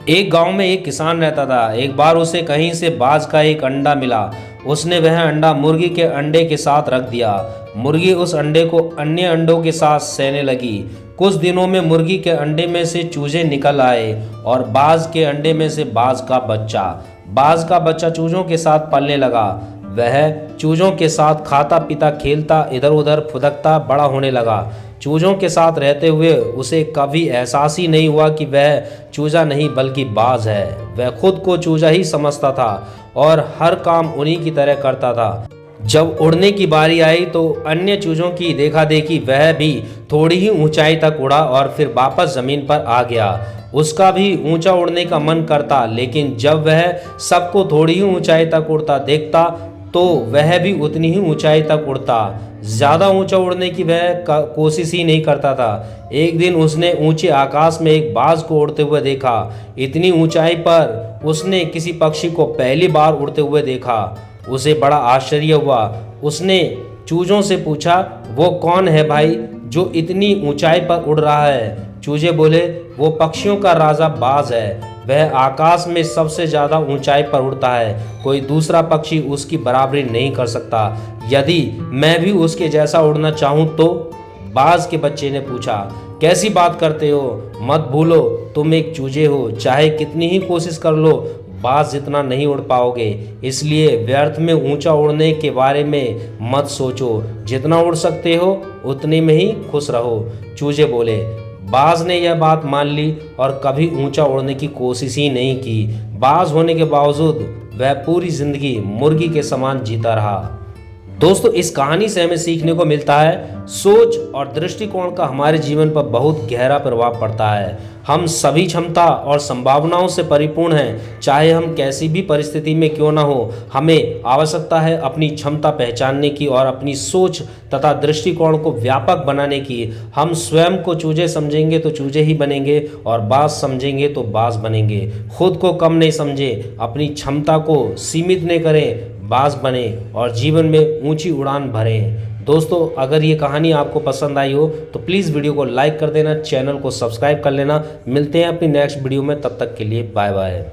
एक गांव में एक किसान रहता था। एक बार उसे कहीं से बाज का एक अंडा मिला। उसने वह अंडा मुर्गी के अंडे के साथ रख दिया। मुर्गी उस अंडे को अन्य अंडों के साथ सहने लगी। कुछ दिनों में मुर्गी के अंडे में से चूजे निकल आए और बाज के अंडे में से बाज का बच्चा। बाज का बच्चा चूजों के साथ पलने लगा। वह चूजों के साथ खाता पीता खेलता इधर उधर फुदकता बड़ा होने लगा। चूजों के साथ रहते हुए उसे कभी एहसास ही नहीं हुआ कि वह चूजा नहीं बल्कि बाज है। वह खुद को चूजा ही समझता था और हर काम उन्हीं की तरह करता था। जब उड़ने की बारी आई तो अन्य चूजों की देखा देखी वह भी थोड़ी ही ऊंचाई तक उड़ा और फिर वापस जमीन पर आ गया। उसका भी ऊंचा उड़ने का मन करता, लेकिन जब वह सबको थोड़ी ही ऊंचाई तक उड़ता देखता तो वह भी उतनी ही ऊंचाई तक उड़ता। ज्यादा ऊंचा उड़ने की वह कोशिश ही नहीं करता था। एक दिन उसने ऊंचे आकाश में एक बाज को उड़ते हुए देखा। इतनी ऊंचाई पर उसने किसी पक्षी को पहली बार उड़ते हुए देखा। उसे बड़ा आश्चर्य हुआ। उसने चूजों से पूछा, वो कौन है भाई जो इतनी ऊंचाई पर उड़ रहा है? चूजे बोले, वो पक्षियों का राजा बाज है। वह आकाश में सबसे ज्यादा ऊंचाई पर उड़ता है। कोई दूसरा पक्षी उसकी बराबरी नहीं कर सकता। यदि मैं भी उसके जैसा उड़ना चाहूं तो? बाज के बच्चे ने पूछा। कैसी बात करते हो? मत भूलो तुम एक चूजे हो। चाहे कितनी ही कोशिश कर लो, बाज जितना नहीं उड़ पाओगे। इसलिए व्यर्थ में ऊंचा उड़ने के बारे में मत सोचो। जितना उड़ सकते हो उतने में ही खुश रहो। चूजे बोले। बाज ने यह बात मान ली और कभी ऊंचा उड़ने की कोशिश ही नहीं की। बाज होने के बावजूद वह पूरी जिंदगी मुर्गी के समान जीता रहा। दोस्तों, इस कहानी से हमें सीखने को मिलता है सोच और दृष्टिकोण का हमारे जीवन पर बहुत गहरा प्रभाव पड़ता है। हम सभी क्षमता और संभावनाओं से परिपूर्ण हैं। चाहे हम कैसी भी परिस्थिति में क्यों ना हो, हमें आवश्यकता है अपनी क्षमता पहचानने की और अपनी सोच तथा दृष्टिकोण को व्यापक बनाने की। हम स्वयं को चूजे समझेंगे तो चूजे ही बनेंगे और बाज समझेंगे तो बाज बनेंगे। खुद को कम नहीं समझें, अपनी क्षमता को सीमित नहीं करें, बाज बने और जीवन में ऊंची उड़ान भरें। दोस्तों, अगर ये कहानी आपको पसंद आई हो तो प्लीज़ वीडियो को लाइक कर देना, चैनल को सब्सक्राइब कर लेना। मिलते हैं अपनी नेक्स्ट वीडियो में, तब तक के लिए बाय बाय।